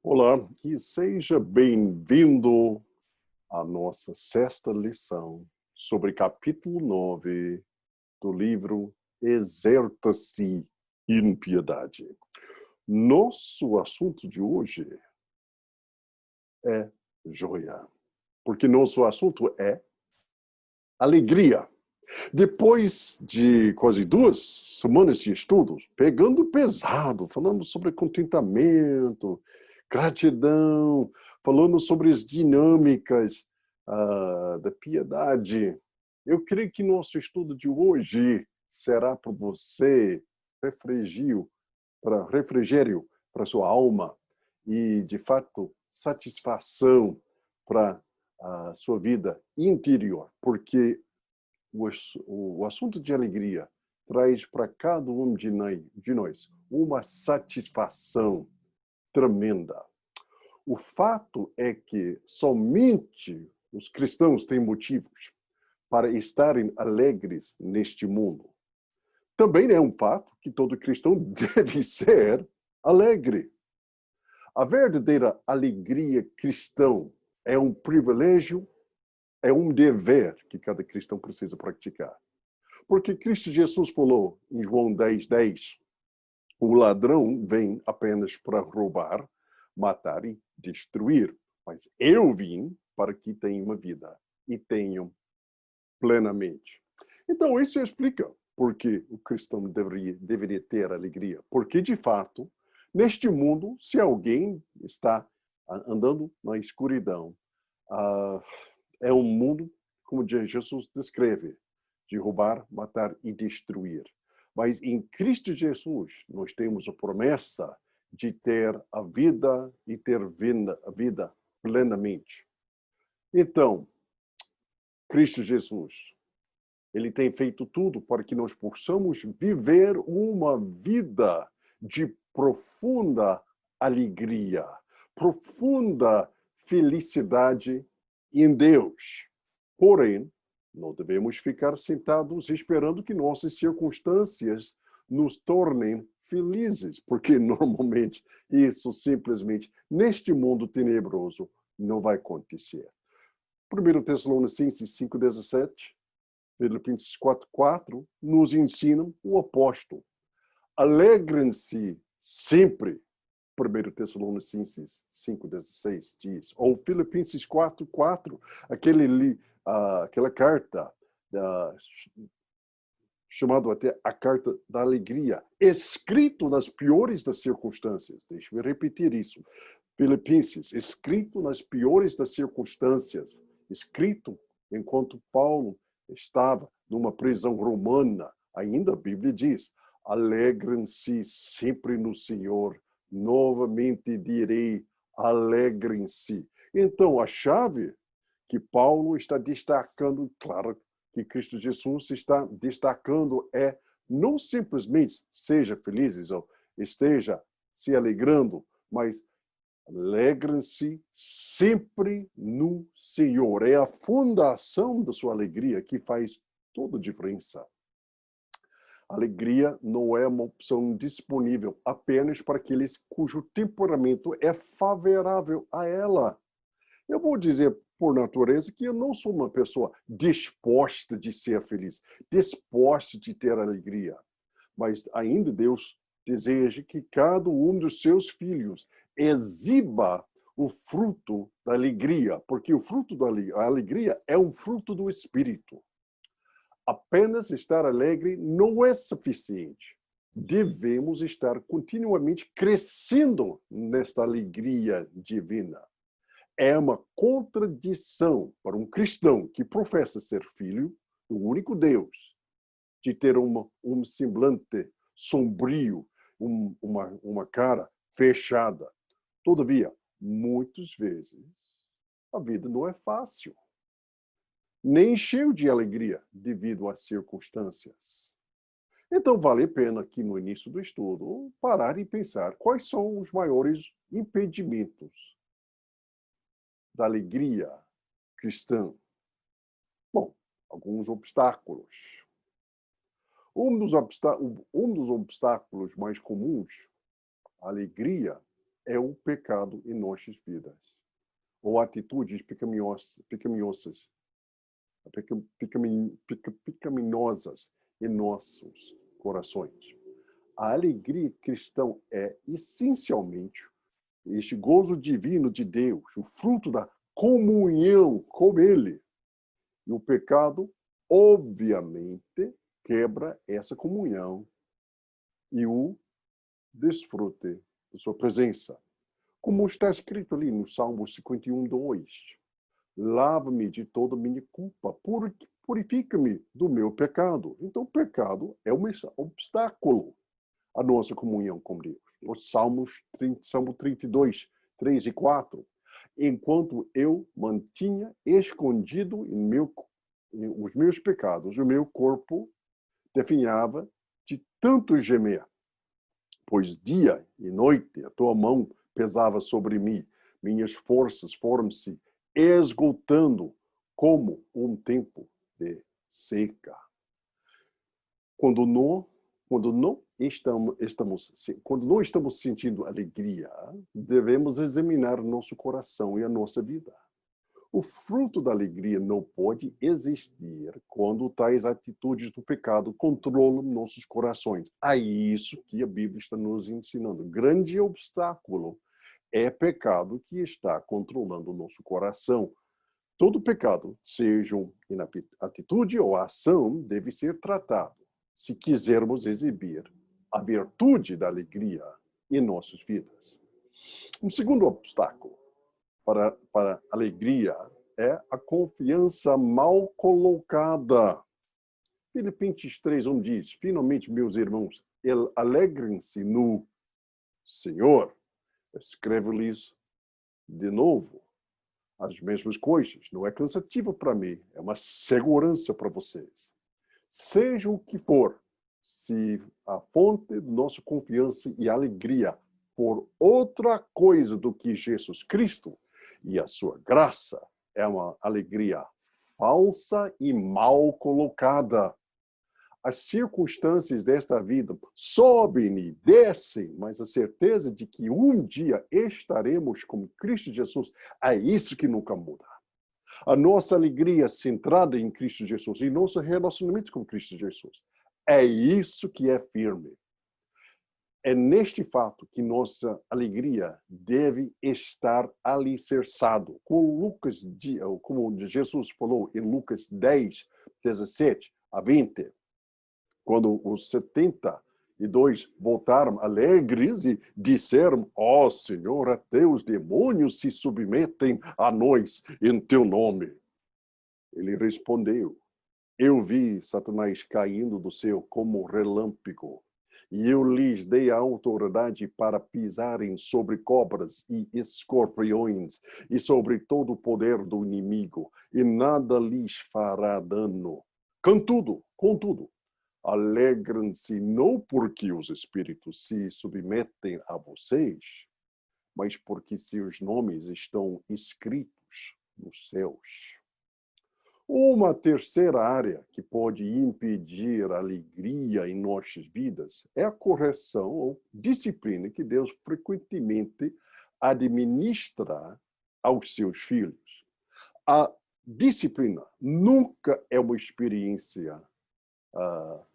Olá e seja bem-vindo à nossa sexta lição sobre capítulo 9 do livro Exerta-se em Piedade. Nosso assunto de hoje é joia, porque nosso assunto é alegria. Depois de quase 2 semanas de estudos, pegando pesado, falando sobre contentamento, gratidão, falando sobre as dinâmicas da piedade, eu creio que nosso estudo de hoje será para você refrigério para sua alma e, de fato, satisfação para a sua vida interior, porque o assunto de alegria traz para cada um de nós uma satisfação tremenda. O fato é que somente os cristãos têm motivos para estarem alegres neste mundo. Também é um fato que todo cristão deve ser alegre. A verdadeira alegria cristã é um privilégio, é um dever que cada cristão precisa praticar. Porque Cristo Jesus falou em João 10:10, o ladrão vem apenas para roubar, matar e destruir. Mas eu vim para que tenham uma vida e tenham plenamente. Então, isso explica por que o cristão deveria ter alegria. Porque, de fato, neste mundo, se alguém está andando na escuridão, é um mundo, como Jesus descreve, de roubar, matar e destruir. Mas em Cristo Jesus, nós temos a promessa de ter a vida e ter a vida plenamente. Então, Cristo Jesus, ele tem feito tudo para que nós possamos viver uma vida de profunda alegria, profunda felicidade em Deus. Porém, não devemos ficar sentados esperando que nossas circunstâncias nos tornem felizes, porque normalmente isso simplesmente, neste mundo tenebroso, não vai acontecer. 1 Tessalonicenses 5:17, Filipenses 4:4, nos ensinam o apóstolo. Alegrem-se sempre. 1 Tessalonicenses 5:16 diz, ou Filipenses 4:4, aquela carta chamada até a carta da alegria, escrito nas piores das circunstâncias. Deixa eu repetir isso. Filipenses, escrito nas piores das circunstâncias, escrito enquanto Paulo estava numa prisão romana. Ainda a Bíblia diz, alegrem-se sempre no Senhor. Novamente direi, alegrem-se. Então, a chave que Paulo está destacando, claro que Cristo Jesus está destacando, é não simplesmente seja felizes ou esteja se alegrando, mas alegrem-se sempre no Senhor. É a fundação da sua alegria que faz toda a diferença. Alegria não é uma opção disponível apenas para aqueles cujo temperamento é favorável a ela. Eu vou dizer, por natureza, que eu não sou uma pessoa disposta de ser feliz, disposta de ter alegria. Mas ainda Deus deseja que cada um dos seus filhos exiba o fruto da alegria, porque o fruto da alegria é um fruto do Espírito. Apenas estar alegre não é suficiente. Devemos estar continuamente crescendo nesta alegria divina. É uma contradição para um cristão que professa ser filho do único Deus, de ter um semblante sombrio, uma cara fechada. Todavia, muitas vezes, a vida não é fácil, nem cheio de alegria devido às circunstâncias. Então, vale a pena aqui no início do estudo parar e pensar quais são os maiores impedimentos da alegria cristã. Bom, alguns obstáculos. Um dos obstáculos mais comuns à alegria é o pecado em nossas vidas, ou atitudes pecaminosas pecaminosas em nossos corações. A alegria cristã é essencialmente este gozo divino de Deus, o fruto da comunhão com Ele. E o pecado, obviamente, quebra essa comunhão e o desfrute da sua presença. Como está escrito ali no Salmo 51:2. Lava-me de toda minha culpa, purifica-me do meu pecado. Então, o pecado é um obstáculo à nossa comunhão com Deus. Os Salmo 32, 3 e 4. Enquanto eu mantinha escondido em os meus pecados, o meu corpo definhava de tanto gemer, pois dia e noite a tua mão pesava sobre mim, minhas forças foram-se esgotando como um tempo de seca. Quando não estamos sentindo alegria, devemos examinar nosso coração e a nossa vida. O fruto da alegria não pode existir quando tais atitudes do pecado controlam nossos corações. É isso que a Bíblia está nos ensinando. Grande obstáculo é pecado que está controlando o nosso coração. Todo pecado, seja em atitude ou ação, deve ser tratado se quisermos exibir a virtude da alegria em nossas vidas. Um segundo obstáculo para a alegria é a confiança mal colocada. Filipenses 3:1 diz: finalmente, meus irmãos, alegrem-se no Senhor. Escreve-lhes de novo as mesmas coisas. Não é cansativo para mim, é uma segurança para vocês. Seja o que for, se a fonte de nossa confiança e alegria for outra coisa do que Jesus Cristo e a sua graça, é uma alegria falsa e mal colocada. As circunstâncias desta vida sobem e descem, mas a certeza de que um dia estaremos com Cristo Jesus é isso que nunca muda. A nossa alegria centrada em Cristo Jesus e nosso relacionamento com Cristo Jesus é isso que é firme. É neste fato que nossa alegria deve estar alicerçado. Como Jesus falou em Lucas 10, 17 a 20. Quando os 72 voltaram alegres e disseram: ó Senhor, até os demônios se submetem a nós em teu nome. Ele respondeu: eu vi Satanás caindo do céu como relâmpago, e eu lhes dei a autoridade para pisarem sobre cobras e escorpiões e sobre todo o poder do inimigo, e nada lhes fará dano. Contudo, alegram-se não porque os espíritos se submetem a vocês, mas porque seus nomes estão escritos nos céus. Uma terceira área que pode impedir a alegria em nossas vidas é a correção ou disciplina que Deus frequentemente administra aos seus filhos. A disciplina nunca é uma experiência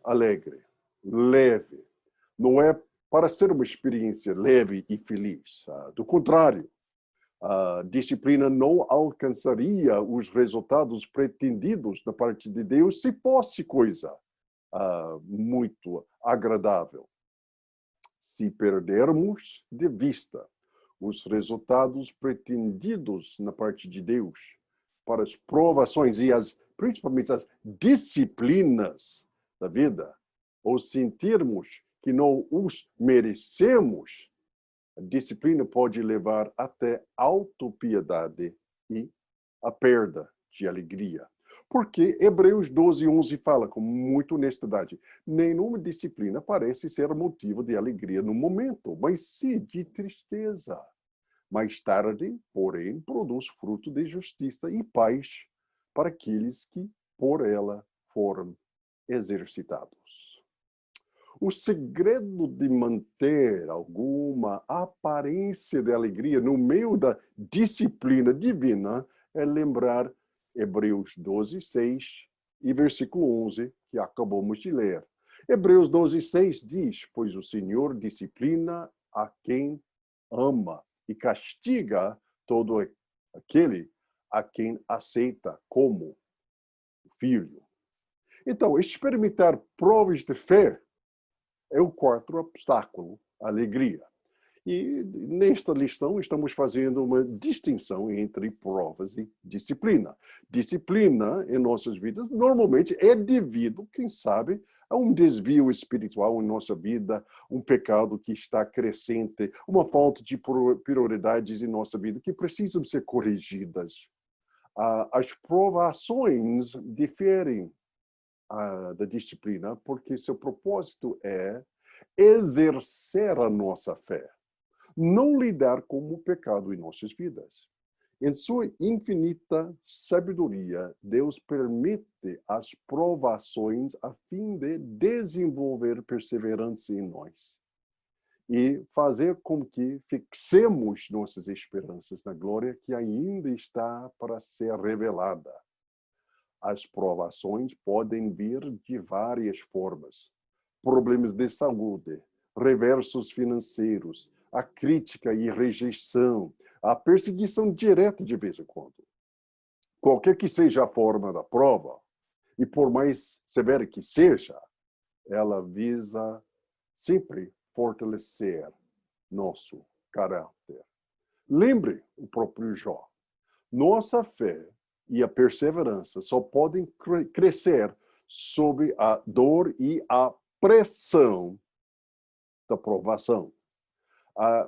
alegre, leve. Não é para ser uma experiência leve e feliz. Do contrário, a disciplina não alcançaria os resultados pretendidos da parte de Deus se fosse coisa muito agradável. Se perdermos de vista os resultados pretendidos na parte de Deus para as provações e principalmente as disciplinas da vida, ou sentirmos que não os merecemos, a disciplina pode levar até autopiedade e a perda de alegria. Porque Hebreus 12:11 fala com muita honestidade: nenhuma disciplina parece ser motivo de alegria no momento, mas sim de tristeza. Mais tarde, porém, produz fruto de justiça e paz para aqueles que por ela foram exercitados. O segredo de manter alguma aparência de alegria no meio da disciplina divina é lembrar Hebreus 12:6 e versículo 11, que acabamos de ler. Hebreus 12:6 diz: pois o Senhor disciplina a quem ama e castiga todo aquele a quem aceita como filho. Então, experimentar provas de fé é o quarto obstáculo, a alegria. E nesta lição estamos fazendo uma distinção entre provas e disciplina. Disciplina em nossas vidas normalmente é devido, quem sabe, a um desvio espiritual em nossa vida, um pecado que está crescente, uma falta de prioridades em nossa vida que precisam ser corrigidas. As provações diferem da disciplina porque seu propósito é exercer a nossa fé, não lidar com o pecado em nossas vidas. Em sua infinita sabedoria, Deus permite as provações a fim de desenvolver perseverança em nós e fazer com que fixemos nossas esperanças na glória que ainda está para ser revelada. As provações podem vir de várias formas. Problemas de saúde, reversos financeiros, a crítica e rejeição, a perseguição direta de vez em quando. Qualquer que seja a forma da prova, e por mais severa que seja, ela visa sempre fortalecer nosso caráter. Lembre o próprio Jó. Nossa fé e a perseverança só podem crescer sob a dor e a pressão da provação.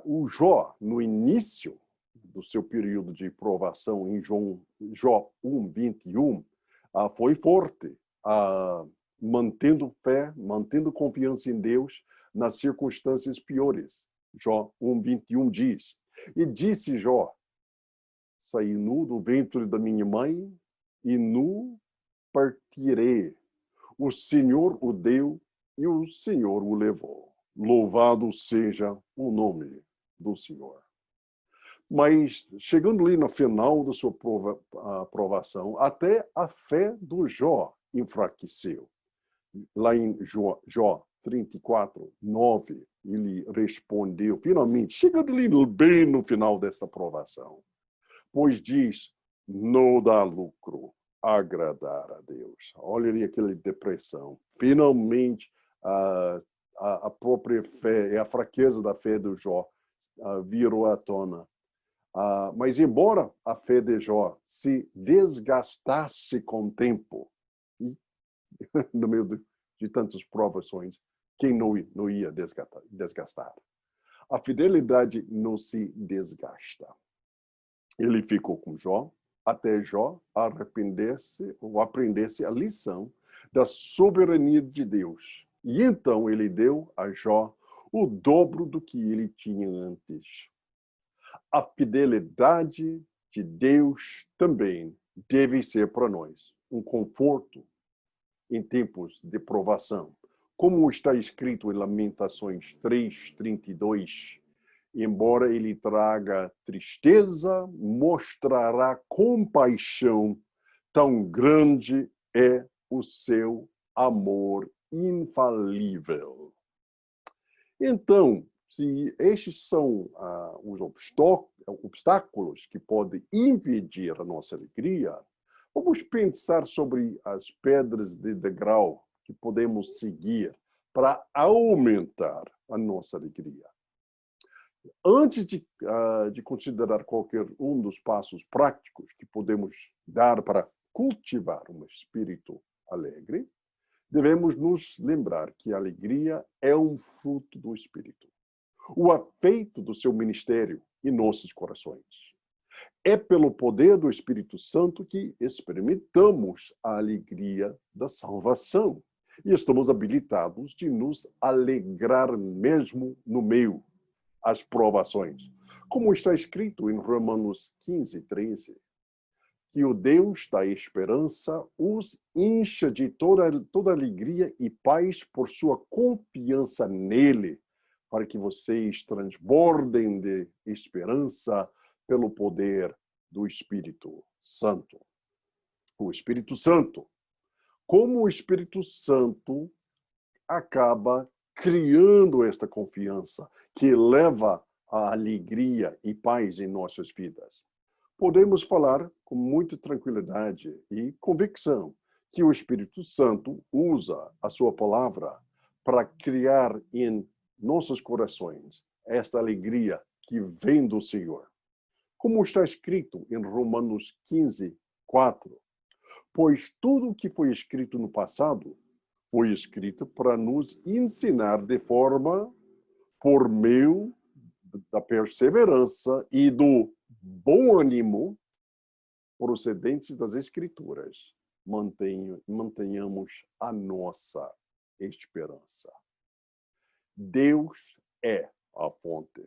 O Jó, no início do seu período de provação, em Jó 1:21, foi forte, mantendo fé, mantendo confiança em Deus nas circunstâncias piores. Jó 1:21 diz: e disse Jó: saí nu do ventre da minha mãe e nu partirei. O Senhor o deu e o Senhor o levou. Louvado seja o nome do Senhor. Mas, chegando ali no final da sua provação, até a fé do Jó enfraqueceu. Lá em Jó 34:9, ele respondeu, finalmente, chegando ali bem no final dessa provação. Pois diz, não dá lucro agradar a Deus. Olha ali aquela depressão. Finalmente, a própria fé, a fraqueza da fé do Jó virou à tona. Mas embora a fé de Jó se desgastasse com o tempo, no meio de tantas provações, quem não ia desgastar? A fidelidade não se desgasta. Ele ficou com Jó, até Jó arrependesse ou aprendesse a lição da soberania de Deus. E então ele deu a Jó o dobro do que ele tinha antes. A fidelidade de Deus também deve ser para nós um conforto em tempos de provação. Como está escrito em Lamentações 3:32, embora ele traga tristeza, mostrará compaixão, tão grande é o seu amor infalível. Então, se estes são os obstáculos que podem impedir a nossa alegria, vamos pensar sobre as pedras de degrau que podemos seguir para aumentar a nossa alegria. Antes de considerar qualquer um dos passos práticos que podemos dar para cultivar um espírito alegre, devemos nos lembrar que a alegria é um fruto do Espírito, o afeto do seu ministério em nossos corações. É pelo poder do Espírito Santo que experimentamos a alegria da salvação e estamos habilitados de nos alegrar mesmo no meio das provações, como está escrito em Romanos 15:13. que o Deus da esperança os encha de toda alegria e paz por sua confiança nele, para que vocês transbordem de esperança pelo poder do Espírito Santo. O Espírito Santo. Como o Espírito Santo acaba criando esta confiança que leva a alegria e paz em nossas vidas. Podemos falar com muita tranquilidade e convicção que o Espírito Santo usa a sua palavra para criar em nossos corações esta alegria que vem do Senhor. Como está escrito em Romanos 15, 4. Pois tudo o que foi escrito no passado foi escrito para nos ensinar de forma, por meio da perseverança e do bom ânimo procedentes das Escrituras, mantenhamos a nossa esperança. Deus é a fonte.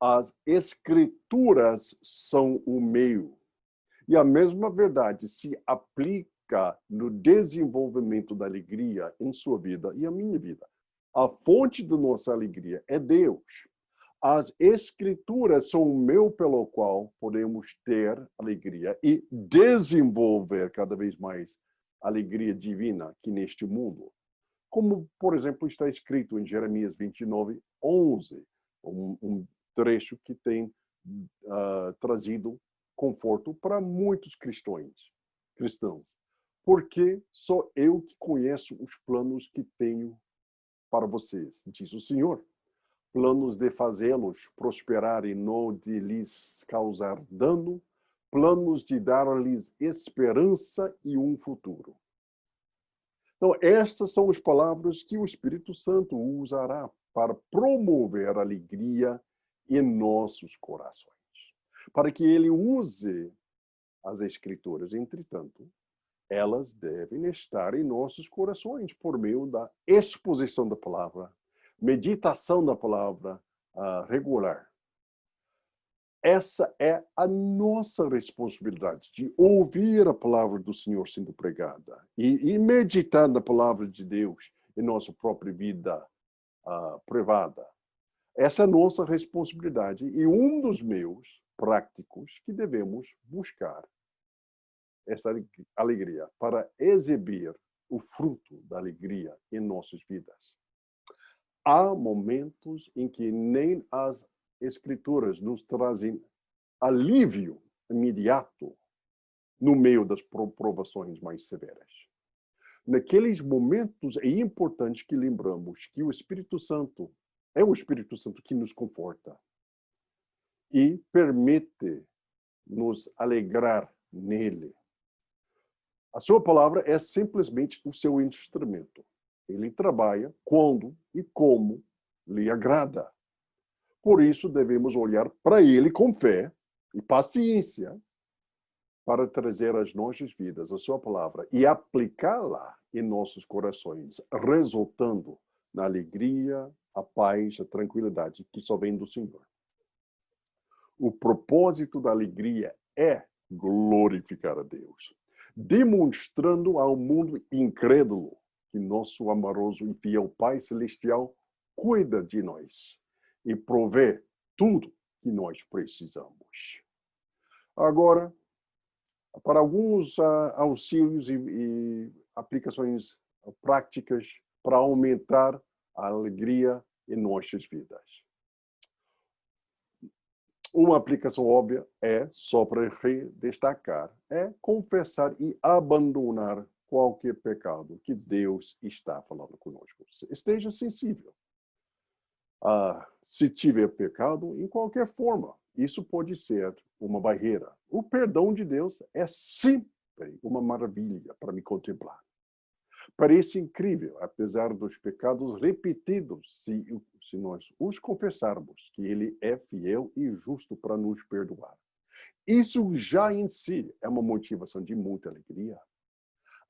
As Escrituras são o meio. E a mesma verdade se aplica no desenvolvimento da alegria em sua vida e a minha vida. A fonte da nossa alegria é Deus. As Escrituras são o meio pelo qual podemos ter alegria e desenvolver cada vez mais a alegria divina aqui neste mundo. Como, por exemplo, está escrito em Jeremias 29, 11, um trecho que tem trazido conforto para muitos cristãos. Porque só eu que conheço os planos que tenho para vocês, diz o Senhor. Planos de fazê-los prosperar e não de lhes causar dano, planos de dar-lhes esperança e um futuro. Então, estas são as palavras que o Espírito Santo usará para promover a alegria em nossos corações. Para que ele use as Escrituras, entretanto, elas devem estar em nossos corações por meio da exposição da palavra, meditação da palavra regular. Essa é a nossa responsabilidade, de ouvir a palavra do Senhor sendo pregada e meditar na palavra de Deus em nossa própria vida privada. Essa é a nossa responsabilidade e um dos meios práticos que devemos buscar essa alegria para exibir o fruto da alegria em nossas vidas. Há momentos em que nem as Escrituras nos trazem alívio imediato no meio das provações mais severas. Naqueles momentos é importante que lembramos que o Espírito Santo é o Espírito Santo que nos conforta e permite nos alegrar nele. A sua palavra é simplesmente o seu instrumento. Ele trabalha quando e como lhe agrada. Por isso, devemos olhar para ele com fé e paciência para trazer às nossas vidas a sua palavra e aplicá-la em nossos corações, resultando na alegria, a paz, a tranquilidade que só vem do Senhor. O propósito da alegria é glorificar a Deus, demonstrando ao mundo incrédulo que nosso amoroso e fiel Pai Celestial cuida de nós e provê tudo que nós precisamos. Agora, para alguns auxílios e aplicações práticas para aumentar a alegria em nossas vidas. Uma aplicação óbvia só para destacar, confessar e abandonar qualquer pecado que Deus está falando conosco. Esteja sensível. Se tiver pecado, em qualquer forma, isso pode ser uma barreira. O perdão de Deus é sempre uma maravilha para me contemplar. Parece incrível, apesar dos pecados repetidos, se nós os confessarmos, que Ele é fiel e justo para nos perdoar. Isso já em si é uma motivação de muita alegria.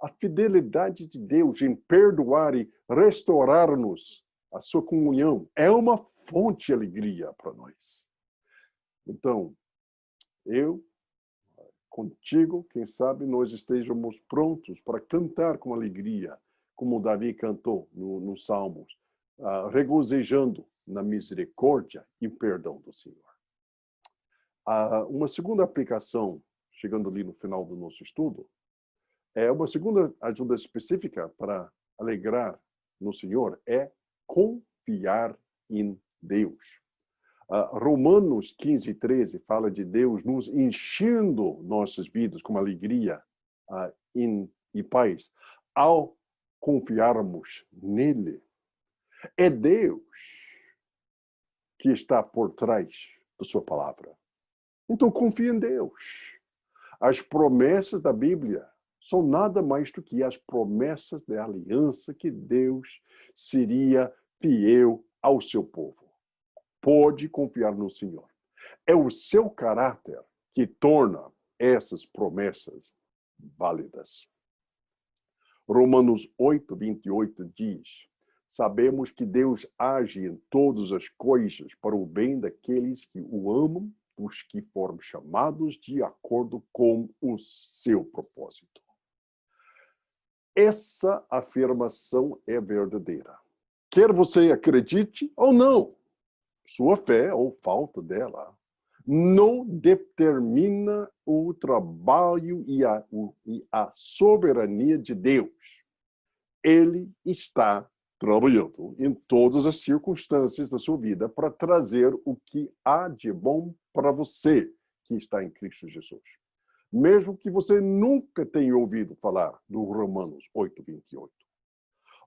A fidelidade de Deus em perdoar e restaurar-nos a sua comunhão é uma fonte de alegria para nós. Então, eu contigo, quem sabe nós estejamos prontos para cantar com alegria, como Davi cantou nos Salmos, regozijando na misericórdia e perdão do Senhor. Uma segunda aplicação, chegando ali no final do nosso estudo, uma segunda ajuda específica para alegrar no Senhor é confiar em Deus. Romanos 15:13 fala de Deus nos enchendo nossas vidas com alegria e paz ao confiarmos nele. É Deus que está por trás da sua palavra. Então confie em Deus. As promessas da Bíblia são nada mais do que as promessas da aliança que Deus seria fiel ao seu povo. Pode confiar no Senhor. É o seu caráter que torna essas promessas válidas. Romanos 8:28 diz: sabemos que Deus age em todas as coisas para o bem daqueles que o amam, dos que foram chamados de acordo com o seu propósito. Essa afirmação é verdadeira. Quer você acredite ou não, sua fé ou falta dela não determina o trabalho e a soberania de Deus. Ele está trabalhando em todas as circunstâncias da sua vida para trazer o que há de bom para você que está em Cristo Jesus. Mesmo que você nunca tenha ouvido falar do Romanos 8:28.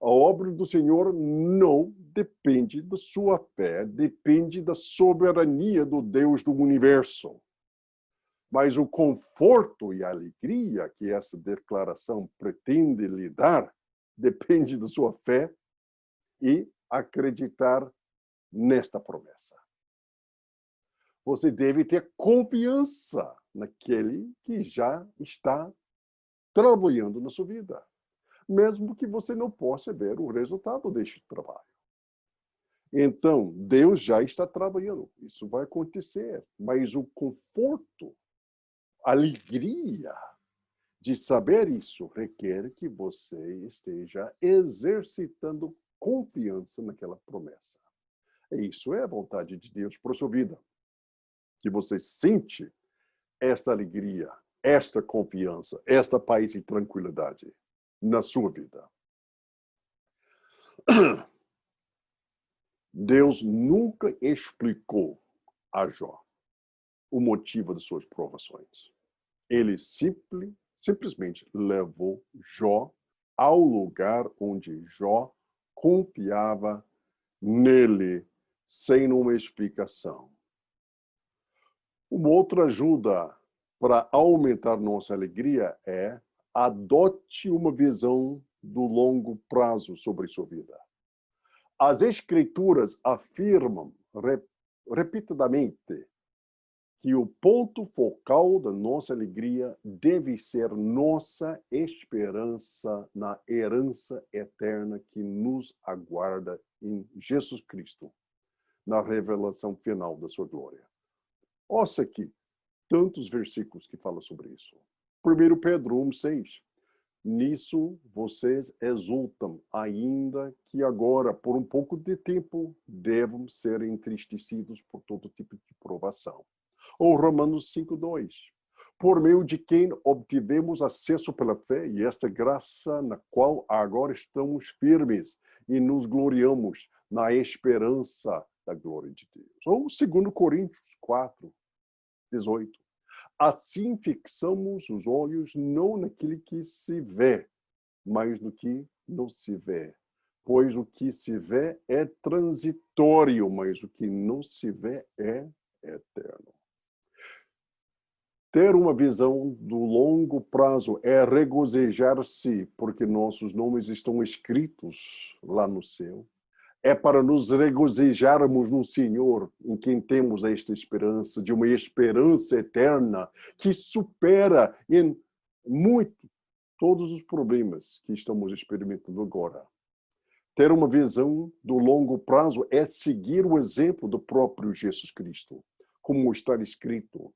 A obra do Senhor não depende da sua fé, depende da soberania do Deus do universo. Mas o conforto e a alegria que essa declaração pretende lhe dar depende da sua fé e acreditar nesta promessa. Você deve ter confiança naquele que já está trabalhando na sua vida, mesmo que você não possa ver o resultado deste trabalho. Então, Deus já está trabalhando, isso vai acontecer, mas o conforto, a alegria de saber isso requer que você esteja exercitando confiança naquela promessa. E isso é a vontade de Deus para a sua vida. Que você sente esta alegria, esta confiança, esta paz e tranquilidade na sua vida. Deus nunca explicou a Jó o motivo de suas provações. Ele simplesmente levou Jó ao lugar onde Jó confiava nele, sem uma explicação. Uma outra ajuda para aumentar nossa alegria é adote uma visão do longo prazo sobre sua vida. As Escrituras afirmam repetidamente que o ponto focal da nossa alegria deve ser nossa esperança na herança eterna que nos aguarda em Jesus Cristo, na revelação final da sua glória. Ouça aqui tantos versículos que falam sobre isso. 1 Pedro 1:6. Nisso vocês exultam, ainda que agora, por um pouco de tempo, devam ser entristecidos por todo tipo de provação. Ou Romanos 5:2. Por meio de quem obtivemos acesso pela fé e esta graça na qual agora estamos firmes e nos gloriamos na esperança da glória de Deus. Ou 2 Coríntios 4:18. Assim fixamos os olhos não naquilo que se vê, mas no que não se vê. Pois o que se vê é transitório, mas o que não se vê é eterno. Ter uma visão do longo prazo é regozijar-se, porque nossos nomes estão escritos lá no céu. É para nos regozijarmos no Senhor, em quem temos esta esperança, de uma esperança eterna que supera em muito todos os problemas que estamos experimentando agora. Ter uma visão do longo prazo é seguir o exemplo do próprio Jesus Cristo, como está escrito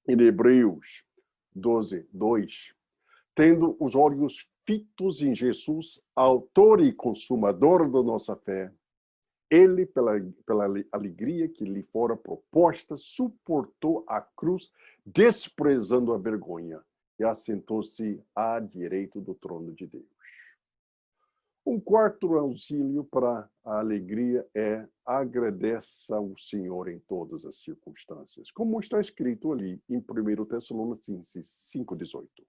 em Hebreus 12:2. Tendo os olhos fitos em Jesus, autor e consumador da nossa fé, ele, pela alegria que lhe fora proposta, suportou a cruz, desprezando a vergonha, e assentou-se à direita do trono de Deus. Um quarto auxílio para a alegria é agradeça ao Senhor em todas as circunstâncias, como está escrito ali em 1 Tessalonicenses 5:18.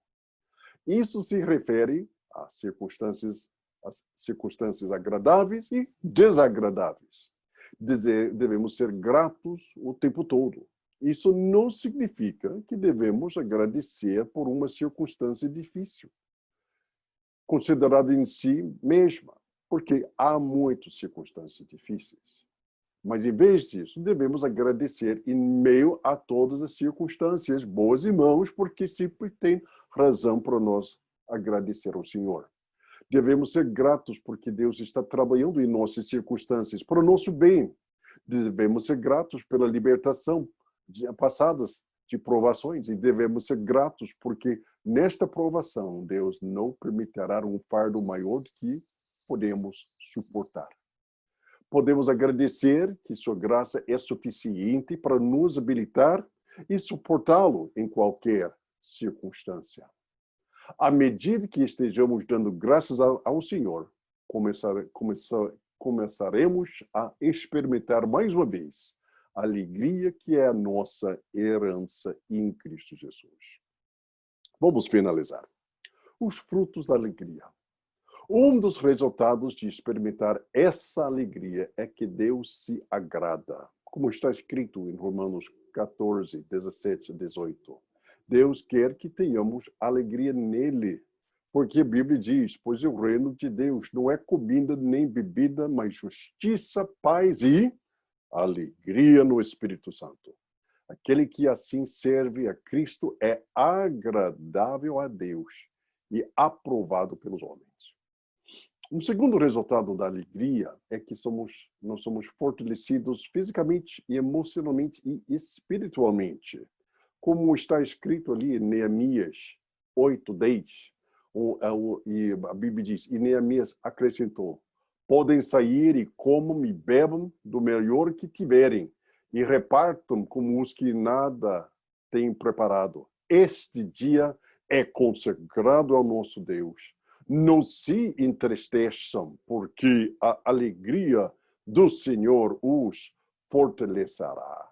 Isso se refere às circunstâncias agradáveis e desagradáveis. Devemos ser gratos o tempo todo. Isso não significa que devemos agradecer por uma circunstância difícil, considerada em si mesma, porque há muitas circunstâncias difíceis. Mas, em vez disso, devemos agradecer em meio a todas as circunstâncias, boas e mãos, porque sempre tem razão para nós agradecer ao Senhor. Devemos ser gratos porque Deus está trabalhando em nossas circunstâncias, para o nosso bem. Devemos ser gratos pela libertação passadas de provações e devemos ser gratos porque nesta provação Deus não permitirá um fardo maior do que podemos suportar. Podemos agradecer que sua graça é suficiente para nos habilitar e suportá-lo em qualquer circunstância. À medida que estejamos dando graças ao Senhor, começaremos a experimentar mais uma vez a alegria que é a nossa herança em Cristo Jesus. Vamos finalizar. Os frutos da alegria. Um dos resultados de experimentar essa alegria é que Deus se agrada. Como está escrito em Romanos 14, 17 e 18. Deus quer que tenhamos alegria nele. Porque a Bíblia diz, pois o reino de Deus não é comida nem bebida, mas justiça, paz e alegria no Espírito Santo. Aquele que assim serve a Cristo é agradável a Deus e aprovado pelos homens. Um segundo resultado da alegria é que nós somos fortalecidos fisicamente, e emocionalmente e espiritualmente. Como está escrito ali em Neemias 8:10, e a Bíblia diz, e Neemias acrescentou, podem sair e comam e bebam do melhor que tiverem, e repartam com os que nada têm preparado. Este dia é consagrado ao nosso Deus. Não se entristeçam, porque a alegria do Senhor os fortalecerá.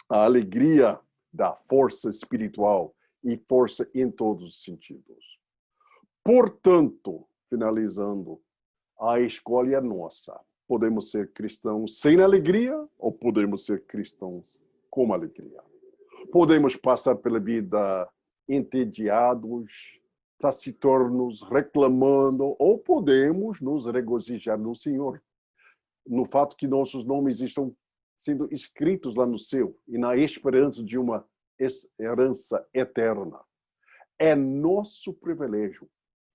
A alegria dá força espiritual e força em todos os sentidos. Portanto, finalizando, a escolha é nossa. Podemos ser cristãos sem alegria ou podemos ser cristãos com alegria. Podemos passar pela vida entediados, taciturnos, reclamando, ou podemos nos regozijar no Senhor, no fato que nossos nomes estão sendo escritos lá no céu e na esperança de uma herança eterna. É nosso privilégio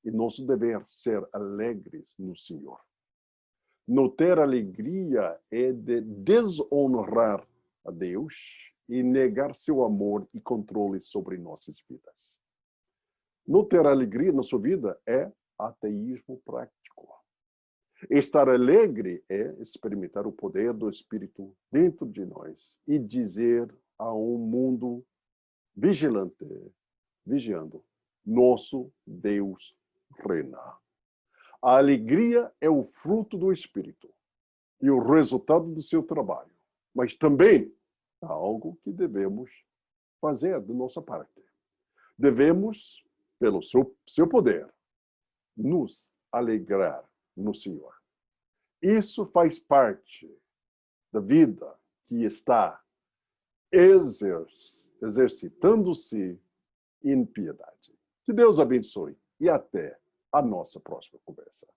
e nosso dever ser alegres no Senhor. Não ter alegria é de desonrar a Deus e negar seu amor e controle sobre nossas vidas. Não ter alegria na sua vida é ateísmo prático. Estar alegre é experimentar o poder do Espírito dentro de nós e dizer a um mundo vigiando, nosso Deus reina. A alegria é o fruto do Espírito e o resultado do seu trabalho, mas também é algo que devemos fazer da nossa parte. Devemos, pelo seu poder, nos alegrar no Senhor. Isso faz parte da vida que está exercitando-se em piedade. Que Deus abençoe e até a nossa próxima conversa.